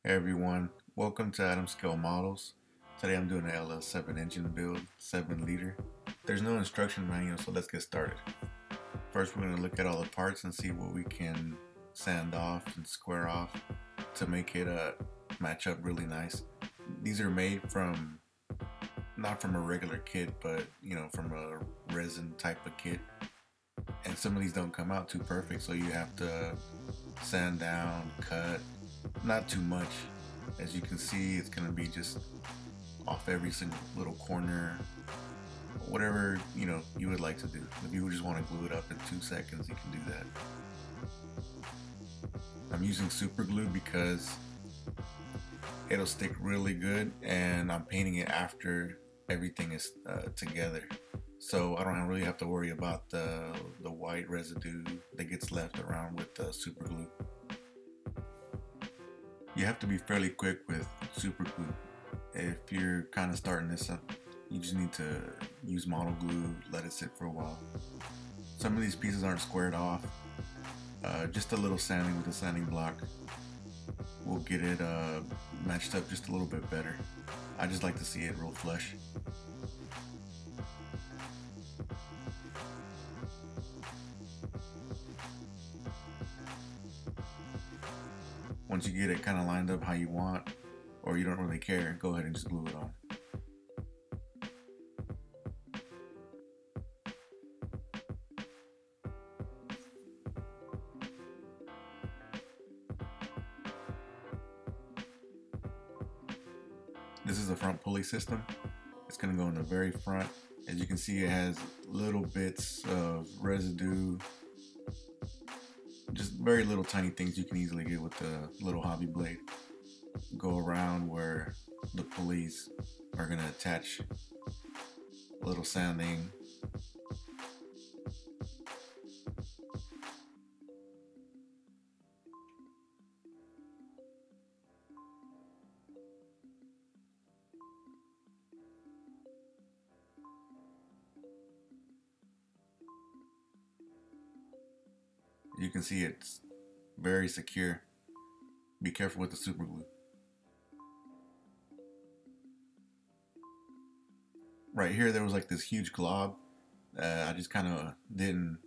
Hey everyone, welcome to Atom Scale Models. Today I'm doing an LS7 engine build, 7 liter. There's no instruction manual, so let's get started. First we're going to look at all the parts and see what we can sand off and square off to make it match up really nice. These are made from, not from a regular kit, but from a resin type of kit. And some of these don't come out too perfect, so you have to sand down, cut, not too much. As you can see, it's going to be just off every single little corner, whatever you would like to do. If you just want to glue it up in 2 seconds, you can do that. I'm using super glue because it'll stick really good, and I'm painting it after everything is together, so I don't really have to worry about the white residue that gets left around with the super glue. You have to be fairly quick with super glue. If you're kind of starting this up, you just need to use model glue, let it sit for a while. Some of these pieces aren't squared off. Just a little sanding with a sanding block will get it matched up just a little bit better. I just like to see it real flush. Once you get it kind of lined up how you want, or you don't really care, go ahead and just glue it on. This is a front pulley system. It's going to go in the very front. As you can see, it has little bits of residue, just very little tiny things you can easily get with the little hobby blade. Go around where the pulleys are going to attach, a little sanding. You can see it's very secure. Be careful with the super glue. Right here there was like this huge glob. I just kind of didn't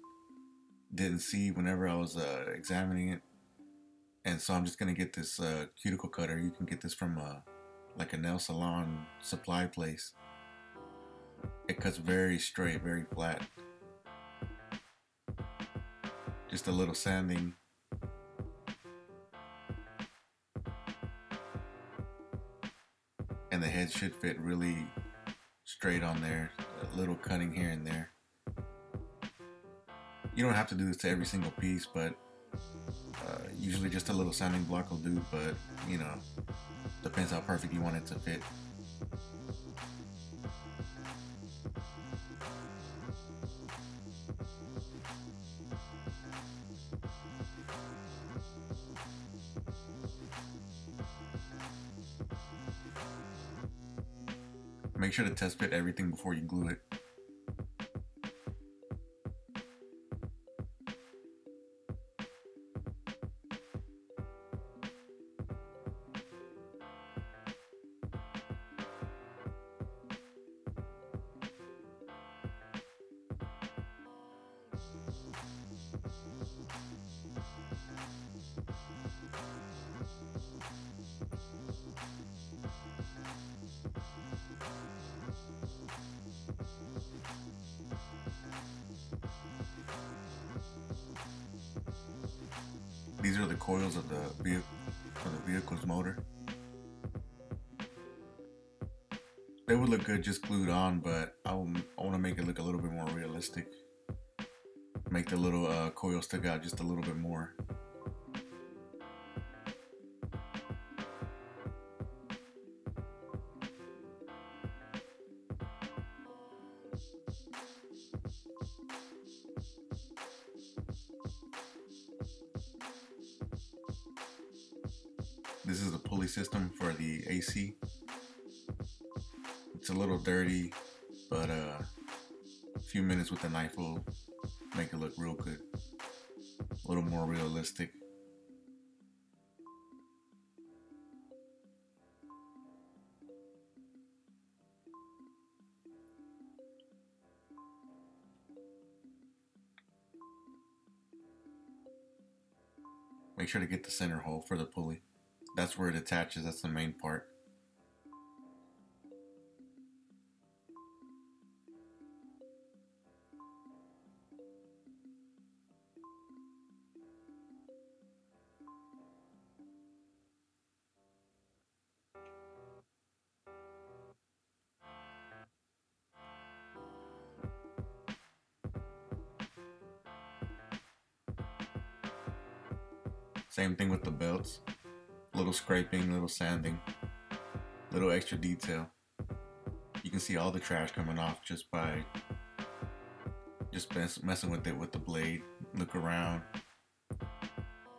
see whenever I was examining it, and so I'm just gonna get this cuticle cutter. You can get this from like a nail salon supply place. It cuts very straight, very flat. Just a little sanding. And the head should fit really straight on there. A little cutting here and there. You don't have to do this to every single piece, but usually just a little sanding block will do, but depends how perfect you want it to fit. Make sure to test fit everything before you glue it. These are the coils of the vehicle's motor. They would look good just glued on, but I want to make it look a little bit more realistic. Make the little coil stick out just a little bit more. This is the pulley system for the AC. It's a little dirty, but a few minutes with the knife will make it look real good. A little more realistic. Make sure to get the center hole for the pulley. That's where it attaches, that's the main part. Same thing with the belts. Little scraping, little sanding, little extra detail. You can see all the trash coming off just by messing with it with the blade. Look around.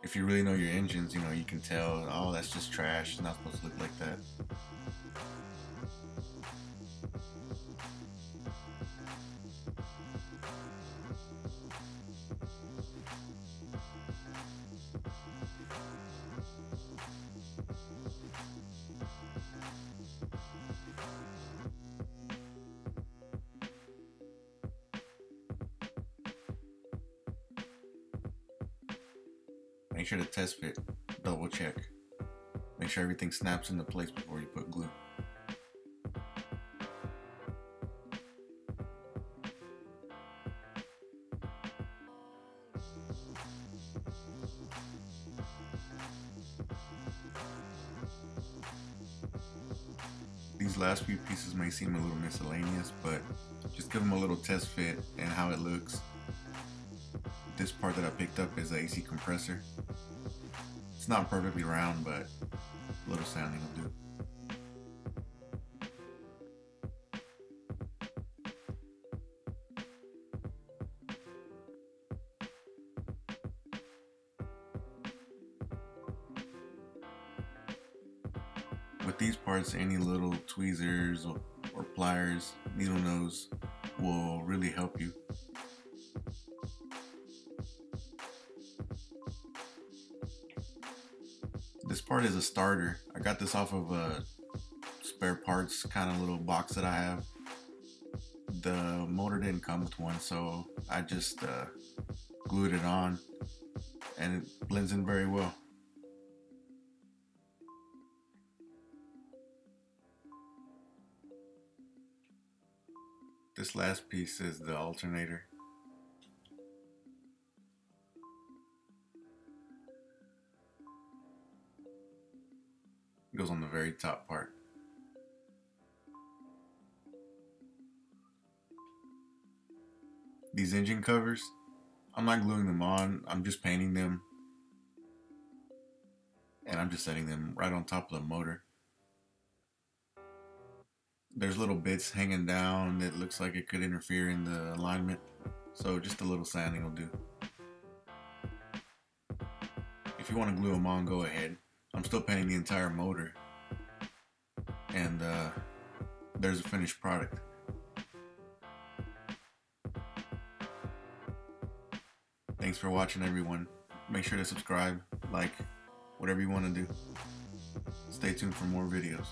If you really know your engines, you know, you can tell, oh, that's just trash. It's not supposed to look like that. Make sure to test fit, double check. Make sure everything snaps into place before you put glue. These last few pieces may seem a little miscellaneous, but just give them a little test fit and how it looks. This part that I picked up is the AC compressor. It's not perfectly round, but a little sanding will do. With these parts, any little tweezers or pliers, needle nose will really help you. This part is a starter. I got this off of a spare parts kind of little box that I have. The motor didn't come with one, so I just glued it on and it blends in very well. This last piece is the alternator. It goes on the very top part. These engine covers, I'm not gluing them on, I'm just painting them. And I'm just setting them right on top of the motor. There's little bits hanging down that looks like it could interfere in the alignment. So just a little sanding will do. If you want to glue them on, go ahead. I'm still painting the entire motor, and there's a finished product. Thanks for watching, everyone. Make sure to subscribe, like, whatever you want to do. Stay tuned for more videos.